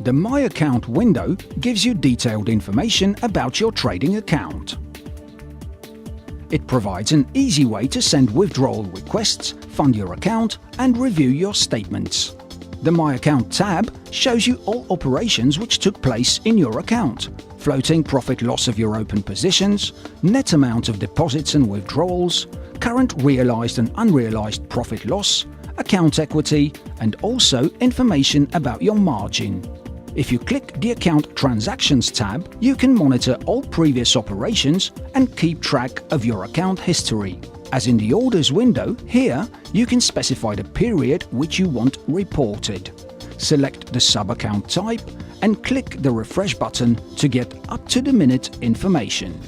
The My Account window gives you detailed information about your trading account. It provides an easy way to send withdrawal requests, fund your account, and review your statements. The My Account tab shows you all operations which took place in your account, floating profit loss of your open positions, net amount of deposits and withdrawals, current realized and unrealized profit loss, account equity, and also information about your margin. If you click the Account Transactions tab, you can monitor all previous operations and keep track of your account history. As in the Orders window, here you can specify the period which you want reported. Select the sub-account type and click the Refresh button to get up-to-the-minute information.